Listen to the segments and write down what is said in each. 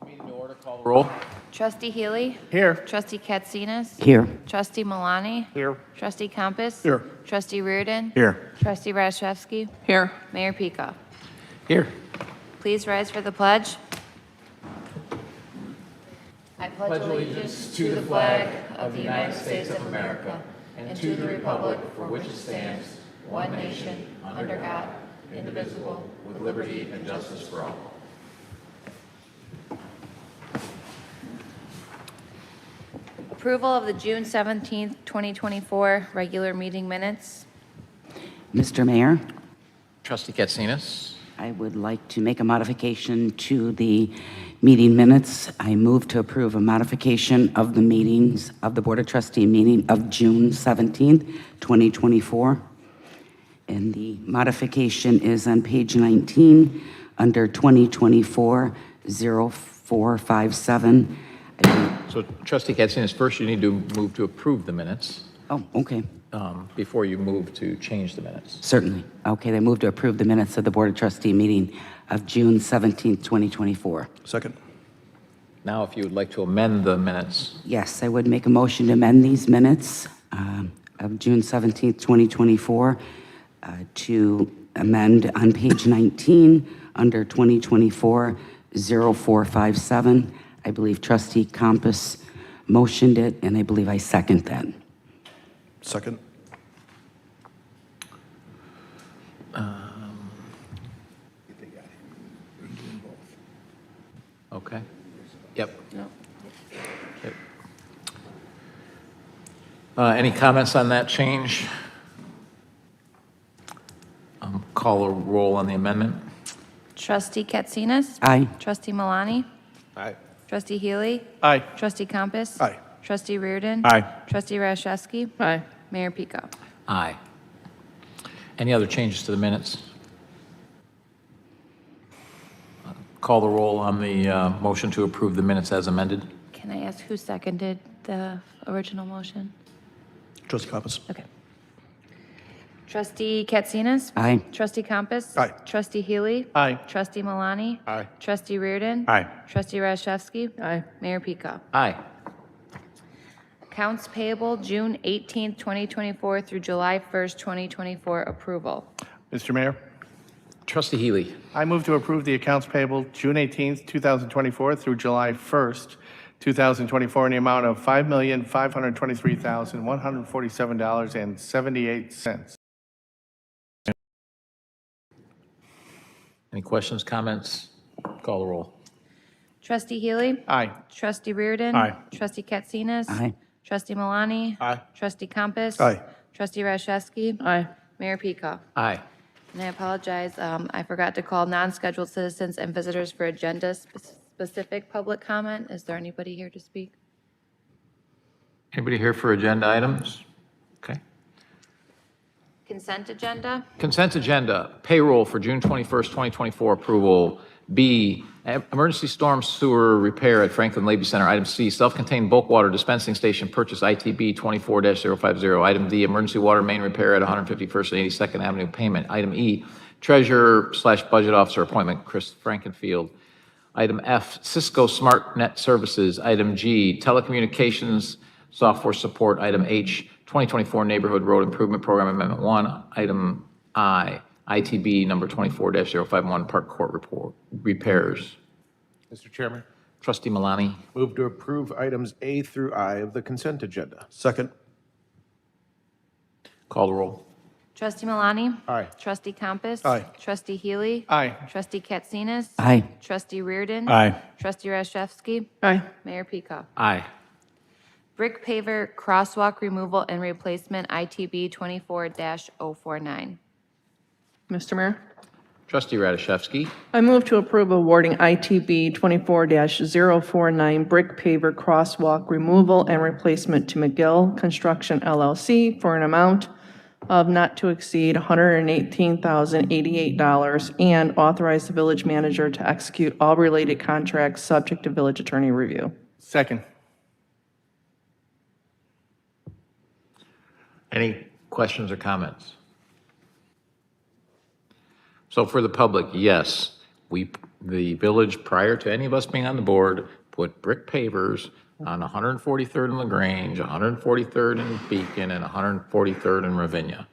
Meeting to order, call the roll. Trustee Healy? Here. Trustee Katsinas? Here. Trustee Malani? Here. Trustee Compass? Here. Trustee Reardon? Here. Trustee Rashevsky? Here. Mayor Pico? Here. Please rise for the pledge. I pledge allegiance to the flag of the United States of America and to the republic for which it stands, one nation, under God, indivisible, With liberty and justice for all. Approval of the June 17th, 2024 regular meeting minutes. Mr. Mayor, Trustee Katsinas. I would like to make a modification to the meeting minutes. I move to approve a modification of the meetings of the Board of Trustee meeting of June 17th, 2024. And the modification is on page 19 under 2024-0457. So Trustee Katsinas, first you need to move to approve the minutes Oh, okay. before you move to change the minutes. Certainly. Okay, I move to approve the minutes of the Board of Trustee meeting of June 17th, 2024. Second. Now, if you would like to amend the minutes, Yes, I would make a motion to amend these minutes of June 17th, 2024, to amend on page 19 under 2024-0457. I believe Trustee Compass motioned it, and I believe I second that. Second. okay? Yep. Okay. Any comments on that change? Call a roll on the amendment. Trustee Katsinas? Aye. Trustee Malani? Aye. Trustee Healy? Aye. Trustee Compass? Aye. Trustee Reardon? Aye. Trustee Rashevsky? Aye. Mayor Pico? Aye. Any other changes to the minutes? Call the roll on the motion to approve the minutes as amended. Can I ask who seconded the original motion? Trustee Compass. Okay. Trustee Katsinas? Aye. Trustee Compass? Aye. Trustee Healy? Aye. Trustee Malani? Aye. Trustee Reardon? Aye. Trustee Rashevsky? Aye. Mayor Pico? Aye. Accounts payable June 18th, 2024 through July 1st, 2024 approval. Mr. Mayor, Trustee Healy. I move to approve the accounts payable June 18th, 2024 through July 1st, 2024 in the amount of $5,523,147.78. Any questions, comments? Call the roll. Trustee Healy? Aye. Trustee Reardon? Aye. Trustee Katsinas? Aye. Trustee Malani? Aye. Trustee Compass? Aye. Trustee Rashevsky? Aye. Mayor Pico? Aye. And I apologize, I forgot to call non-scheduled citizens and visitors for agenda-specific public comment. Is there anybody here to speak? Anybody here for agenda items? Okay. Consent agenda? Consent agenda, payroll for June 21st, 2024 approval. B, emergency storm sewer repair at Franklin Levy Center. Item C, self-contained bulk water dispensing station purchase ITB 24-050. Item D, emergency water main repair at 151st and 82nd Avenue payment. Item E, treasurer/budget officer appointment, Chris Frankenfield. Item F, Cisco Smart Net Services. Item G, telecommunications software support. Item H, 2024 Neighborhood Road Improvement Program Amendment 1. Item I, ITB number 24-051 Park Court repairs. Mr. Chairman, Trustee Malani. move to approve items A through I of the consent agenda. Second. Call the roll. Trustee Malani? Aye. Trustee Compass? Aye. Trustee Healy? Aye. Trustee Katsinas? Aye. Trustee Reardon? Aye. Trustee Rashevsky? Aye. Mayor Pico? Aye. Brick Paver Crosswalk Removal and Replacement ITB 24-049. Mr. Mayor, Trustee Radiszewski. I move to approve awarding ITB 24-049 brick paver crosswalk removal and replacement to McGill Construction LLC for an amount of not to exceed $118,088 and authorize the village manager to execute all related contracts subject to village attorney review. Second. Any questions or comments? So for the public, yes, we the village, prior to any of us being on the board, put brick pavers on 143rd and LaGrange, 143rd and Beacon, and 143rd and Ravinia.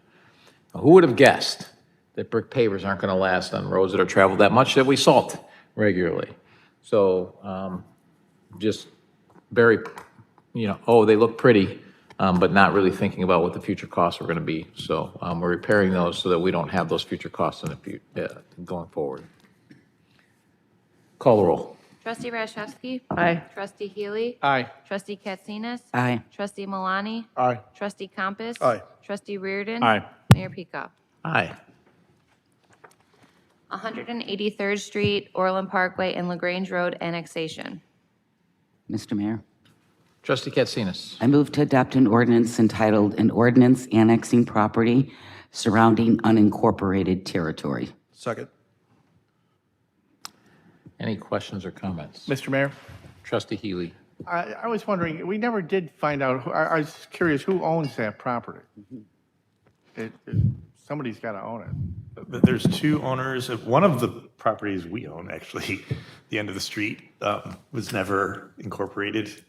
Now, who would have guessed that brick pavers aren't going to last on roads that are traveled that much that we salt regularly? So just very, oh, they look pretty, but not really thinking about what the future costs are going to be. So we're repairing those so that we don't have those future costs in the future going forward. Call the roll. Trustee Rashevsky. Aye. Trustee Healy. Aye. Trustee Katsinas. Aye. Trustee Malani. Aye. Trustee Compass. Aye. Trustee Reardon. Aye. Mayor Peacock. Aye. 183rd Street, Orland Parkway, and LaGrange Road annexation. Mr. Mayor, Trustee Katsinas. I move to adopt an ordinance entitled An Ordinance Annexing Property Surrounding Unincorporated Territory. Second. Any questions or comments? Mr. Mayor, Trustee Healy. I was wondering, we never did find out, I was curious, who owns that property? Somebody's got to own it. There's two owners. One of the properties we own, actually, the end of the street, was never incorporated.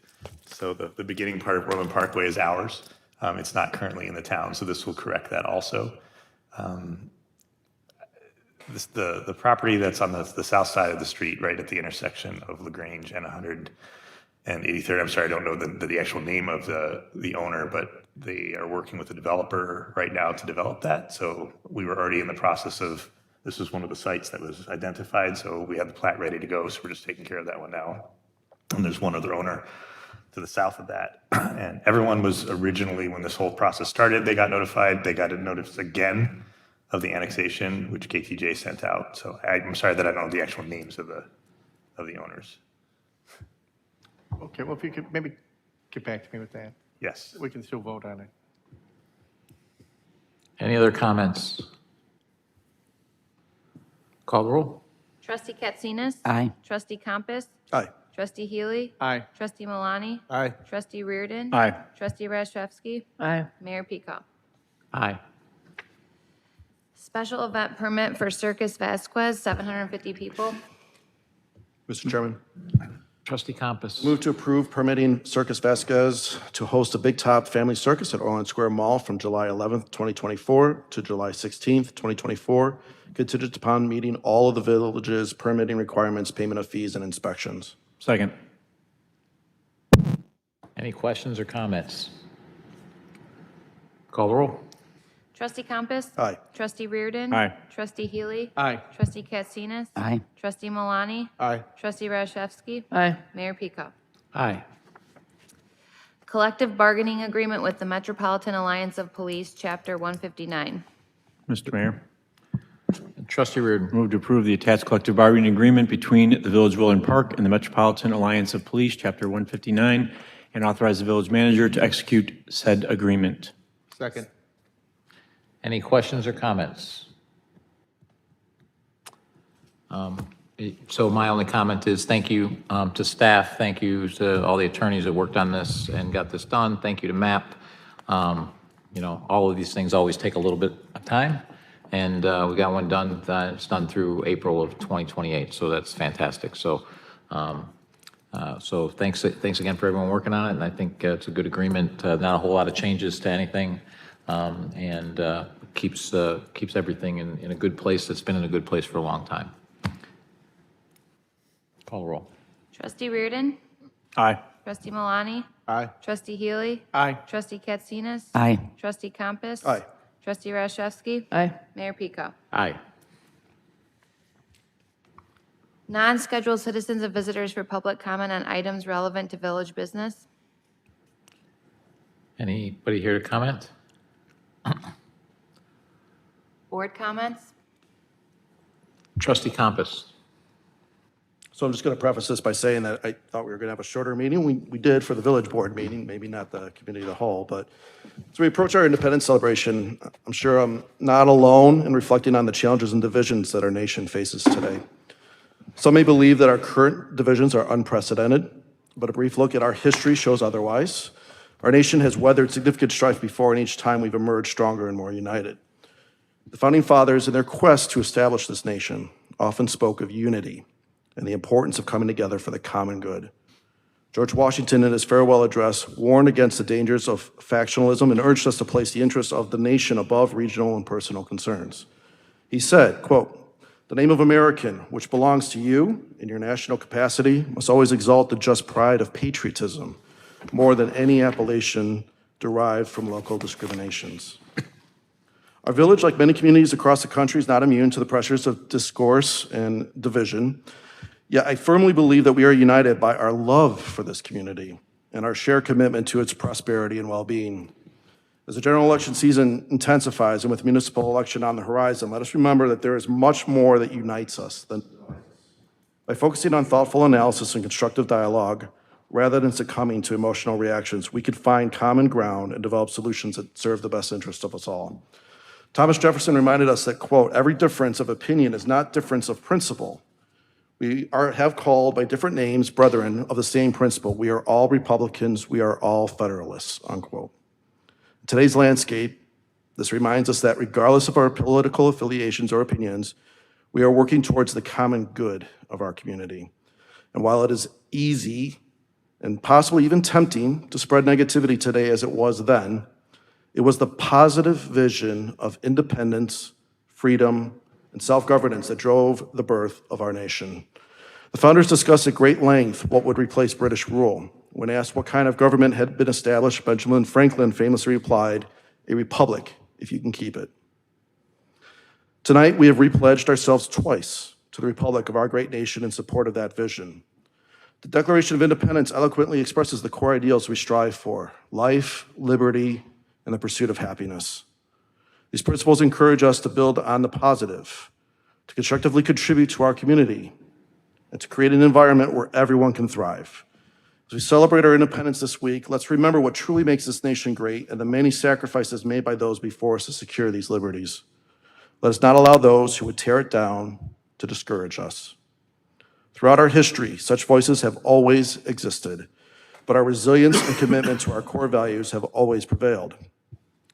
So the beginning part of Orland Parkway is ours. It's not currently in the town, so this will correct that also. The property that's on the south side of the street, right at the intersection of LaGrange and 183rd, I'm sorry, I don't know the actual name of the owner, but they are working with the developer right now to develop that. So we were already in the process of, this was one of the sites that was identified, so we had the plat ready to go, so we're just taking care of that one now. And there's one other owner to the south of that. And everyone was originally, when this whole process started, they got notified. They got a notice again of the annexation, which KTJ sent out. So I'm sorry that I don't know the actual names of the owners. Okay, well, if you could maybe get back to me with that. Yes. We can still vote on it. Any other comments? Call the roll. Trustee Katsinas. Aye. Trustee Compass. Aye. Trustee Healy. Aye. Trustee Malani. Aye. Trustee Reardon. Aye. Trustee Rashevsky. Aye. Mayor Peacock. Aye. Special event permit for Circus Vazquez, 750 people. Mr. Chairman, Trustee Compass. move to approve permitting Circus Vazquez to host a Big Top Family Circus at Orland Square Mall from July 11th, 2024 to July 16th, 2024, contingent upon meeting all of the village's permitting requirements, payment of fees, and inspections. Second. Any questions or comments? Call the roll. Trustee Compass. Aye. Trustee Reardon. Aye. Trustee Healy. Aye. Trustee Katsinas. Aye. Trustee Malani. Aye. Trustee Rashevsky. Aye. Mayor Peacock. Aye. Collective bargaining agreement with the Metropolitan Alliance of Police, Chapter 159. Mr. Mayor, Trustee Reardon. move to approve the attached collective bargaining agreement between the Village of Orland Park and the Metropolitan Alliance of Police, Chapter 159, and authorize the village manager to execute said agreement. Second. Any questions or comments? So my only comment is thank you to staff, thank you to all the attorneys that worked on this and got this done. Thank you to MAP. All of these things always take a little bit of time, and we got one done. It's done through April of 2028, so that's fantastic. So, thanks again for everyone working on it, and I think it's a good agreement. Not a whole lot of changes to anything. And keeps everything in a good place that's been in a good place for a long time. Call the roll. Trustee Reardon. Aye. Trustee Malani. Aye. Trustee Healy. Aye. Trustee Katsinas. Aye. Trustee Compass. Aye. Trustee Rashevsky. Aye. Mayor Peacock. Aye. Non-scheduled citizens and visitors for public comment on items relevant to village business. Anybody here to comment? Board comments. Trustee Compass. So I'm just going to preface this by saying that I thought we were going to have a shorter meeting. We did for the village board meeting, maybe not the committee of the whole, but as we approach our independence celebration, I'm sure I'm not alone in reflecting on the challenges and divisions that our nation faces today. Some may believe that our current divisions are unprecedented, but a brief look at our history shows otherwise. Our nation has weathered significant strife before, and each time we've emerged stronger and more united. The founding fathers, in their quest to establish this nation, often spoke of unity. and the importance of coming together for the common good. George Washington, in his farewell address, warned against the dangers of factionalism and urged us to place the interests of the nation above regional and personal concerns. He said, quote, "The name of American, which belongs to you in your national capacity, must always exalt the just pride of patriotism more than any appellation derived from local discriminations." Our village, like many communities across the country, is not immune to the pressures of discourse and division. Yet I firmly believe that we are united by our love for this community and our shared commitment to its prosperity and well-being. As the general election season intensifies and with municipal election on the horizon, let us remember that there is much more that unites us than divides us. By focusing on thoughtful analysis and constructive dialogue, rather than succumbing to emotional reactions, we could find common ground and develop solutions that serve the best interest of us all. Thomas Jefferson reminded us that, quote, "Every difference of opinion is not difference of principle. We have called by different names brethren of the same principle. We are all Republicans. We are all Federalists," unquote. In today's landscape, this reminds us that regardless of our political affiliations or opinions, we are working towards the common good of our community. And while it is easy and possibly even tempting to spread negativity today as it was then, it was the positive vision of independence, freedom, and self-governance that drove the birth of our nation. The founders discussed at great length what would replace British rule. When asked what kind of government had been established, Benjamin Franklin famously replied, "A republic, if you can keep it." Tonight, we have repledged ourselves twice to the republic of our great nation in support of that vision. The Declaration of Independence eloquently expresses the core ideals we strive for: life, liberty, and the pursuit of happiness. These principles encourage us to build on the positive, to constructively contribute to our community, and to create an environment where everyone can thrive. As we celebrate our independence this week, let's remember what truly makes this nation great and the many sacrifices made by those before us to secure these liberties. Let us not allow those who would tear it down to discourage us. Throughout our history, such voices have always existed, but our resilience and commitment to our core values have always prevailed.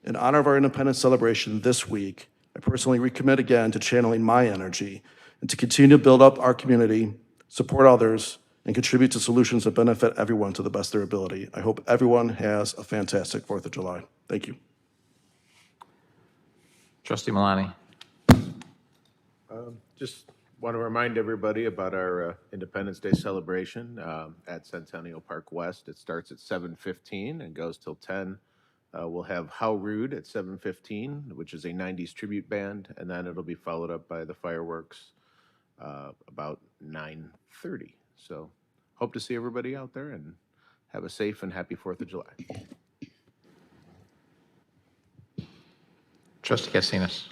In honor of our independence celebration this week, I personally recommit again to channeling my energy and to continue to build up our community, support others, and contribute to solutions that benefit everyone to the best of their ability. I hope everyone has a fantastic 4th of July. Thank you. Trustee Malani. Just want to remind everybody about our Independence Day celebration at Centennial Park West. It starts at 7:15 and goes till 10. We'll have How Rude at 7:15, which is a 90s tribute band, and then it'll be followed up by the fireworks about 9:30. So hope to see everybody out there and have a safe and happy 4th of July. Trustee Cassinas.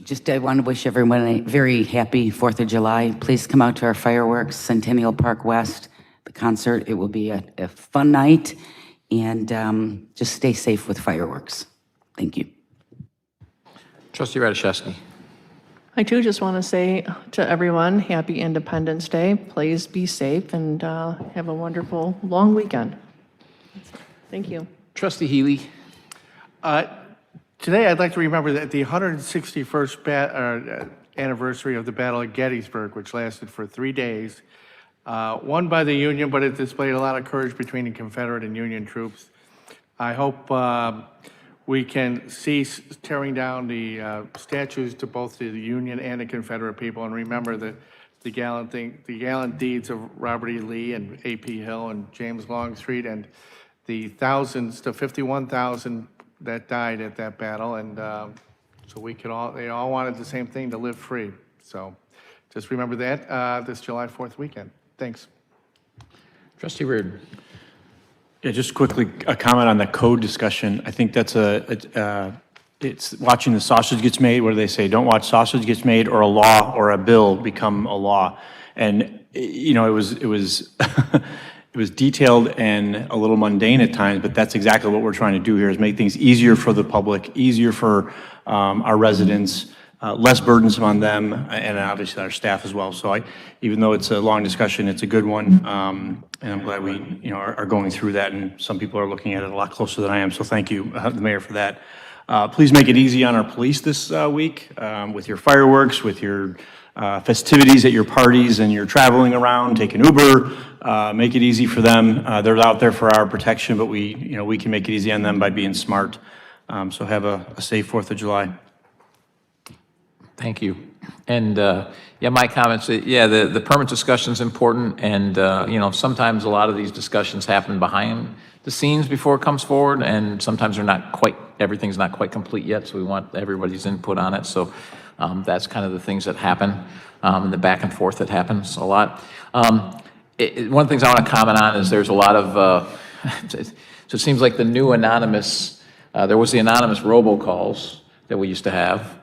Just I want to wish everyone a very happy 4th of July. Please come out to our fireworks, Centennial Park West, the concert. It will be a fun night, and just stay safe with fireworks. Thank you. Trustee Radiszewski. I too just want to say to everyone, happy Independence Day. Please be safe and have a wonderful long weekend. Thank you. Trustee Healy. Today, I'd like to remember that the 161st anniversary of the Battle of Gettysburg, which lasted for 3 days, won by the Union, but it displayed a lot of courage between the Confederate and Union troops. I hope we can cease tearing down the statues to both the Union and the Confederate people, and remember the gallant deeds of Robert E. Lee and A.P. Hill and James Longstreet, and the 51,000 that died at that battle, and so they all wanted the same thing, to live free. So just remember that this July 4th weekend. Thanks. Trustee Reardon. Yeah, just quickly, a comment on the code discussion. I think that's it's watching the sausage gets made. What do they say? Don't watch sausage gets made or a law or a bill become a law. And, you know, it was it was detailed and a little mundane at times, but that's exactly what we're trying to do here, is make things easier for the public, easier for our residents, less burdensome on them, and obviously our staff as well. So even though it's a long discussion, it's a good one, and I'm glad we are going through that, and some people are looking at it a lot closer than I am, so thank you, the mayor, for that. Please make it easy on our police this week with your fireworks, with your festivities at your parties and you're traveling around, take an Uber, make it easy for them. They're out there for our protection, but we can make it easy on them by being smart. So have a safe 4th of July. Thank you. And, yeah, my comments, yeah, the permit discussion is important, and, sometimes a lot of these discussions happen behind the scenes before it comes forward, and sometimes everything's not quite complete yet, so we want everybody's input on it. So that's kind of the things that happen, and the back and forth that happens a lot. One of the things I want to comment on is there's a lot of, so it seems like the new anonymous, there was the anonymous robocalls that we used to have,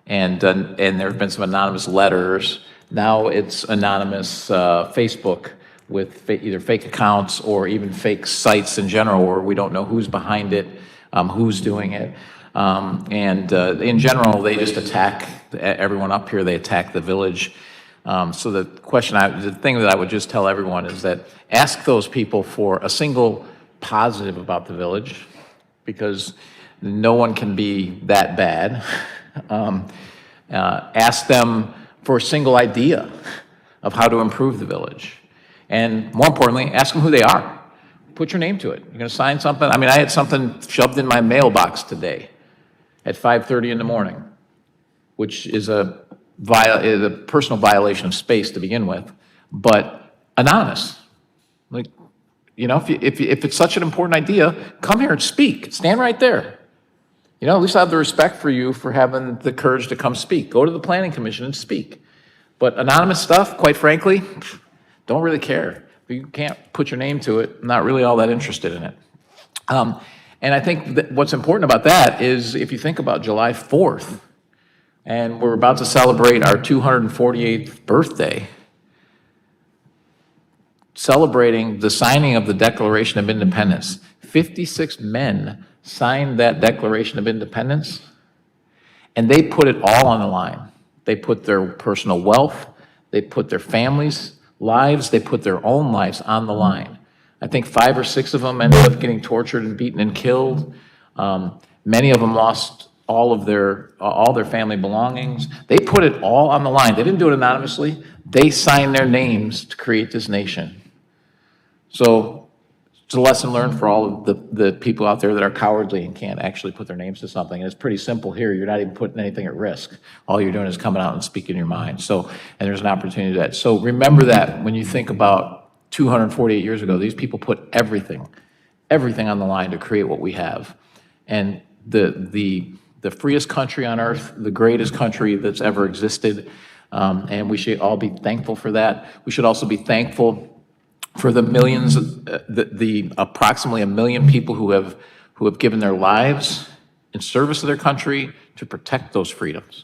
and there have been some anonymous letters. Now it's anonymous Facebook with either fake accounts or even fake sites in general, where we don't know who's behind it, who's doing it. In general, they just attack everyone up here. They attack the village. So the thing that I would just tell everyone is that ask those people for a single positive about the village, because no one can be that bad. Ask them for a single idea of how to improve the village. And more importantly, ask them who they are. Put your name to it. You're going to sign something? I mean, I had something shoved in my mailbox today at 5:30 in the morning, which is a personal violation of space to begin with, but anonymous. Like, if it's such an important idea, come here and speak. Stand right there. At least I have the respect for you for having the courage to come speak. Go to the planning commission and speak. But anonymous stuff, quite frankly, don't really care. If you can't put your name to it, I'm not really all that interested in it. And I think that what's important about that is if you think about July 4th, and we're about to celebrate our 248th birthday, celebrating the signing of the Declaration of Independence. 56 men signed that Declaration of Independence, and they put it all on the line. They put their personal wealth, they put their families' lives, they put their own lives on the line. I think 5 or 6 of them ended up getting tortured and beaten and killed. Many of them lost all their family belongings. They put it all on the line. They didn't do it anonymously. They signed their names to create this nation. So it's a lesson learned for all of the people out there that are cowardly and can't actually put their names to something. And it's pretty simple here. You're not even putting anything at risk. All you're doing is coming out and speaking your mind. And there's an opportunity to that. So remember that when you think about 248 years ago, these people put everything on the line to create what we have. And the freest country on earth, the greatest country that's ever existed, and we should all be thankful for that. We should also be thankful for the millions, the approximately 1 million people who have given their lives in service of their country to protect those freedoms.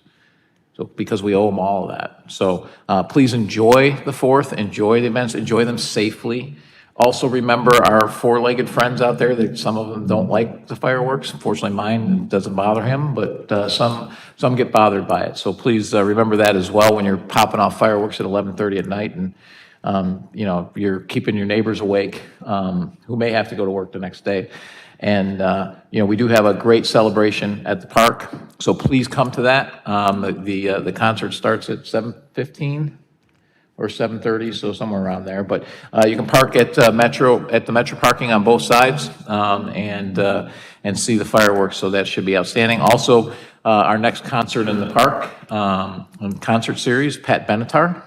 So, because we owe them all of that. So please enjoy the 4th, enjoy the events, enjoy them safely. Also remember our 4-legged friends out there, that some of them don't like the fireworks. Unfortunately, mine doesn't bother him, but some get bothered by it. So please remember that as well when you're popping off fireworks at 11:30 at night, and you're keeping your neighbors awake who may have to go to work the next day. And, we do have a great celebration at the park, so please come to that. The concert starts at 7:15 or 7:30, so somewhere around there. But you can park at the Metro parking on both sides, and see the fireworks, so that should be outstanding. Also, our next concert in the park, concert series, Pat Benatar.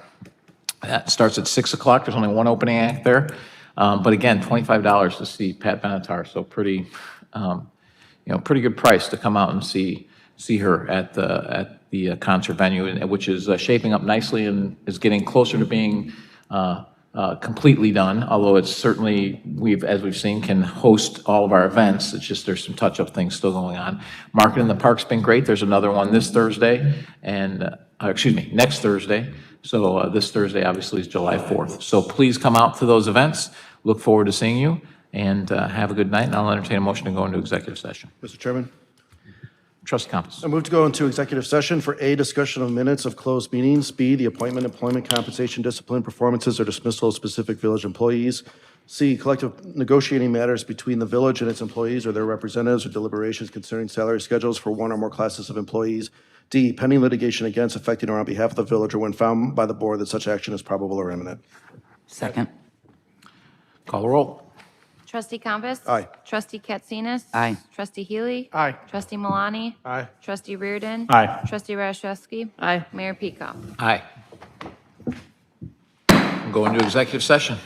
That starts at 6 o'clock. There's only one opening act there. But again, $25 to see Pat Benatar, so pretty good price to come out and see her at the concert venue, which is shaping up nicely and is getting closer to being completely done. Although it's certainly, as we've seen, can host all of our events. It's just there's some touch-up things still going on. Market in the Park's been great. There's another one this Thursday, and next Thursday. So this Thursday, obviously, is July 4th. So please come out to those events. Look forward to seeing you, and have a good night. And I'll entertain a motion to go into executive session. Mr. Chairman, Trustee Compass. I move to go into executive session for A, discussion of minutes of closed meetings, B, the appointment, employment, compensation, discipline, performances, or dismissal of specific village employees, C, collective negotiating matters between the village and its employees or their representatives, or deliberations concerning salary schedules for one or more classes of employees, D, pending litigation against, affecting, or on behalf of the village, or when found by the board that such action is probable or imminent. Second. Call the roll. Trustee Compass? Aye. Trustee Katsinas? Aye. Trustee Healy? Aye. Trustee Malani? Aye. Trustee Reardon? Aye. Trustee Rashevsky? Aye. Mayor Peacock? Aye. We'll go into executive session.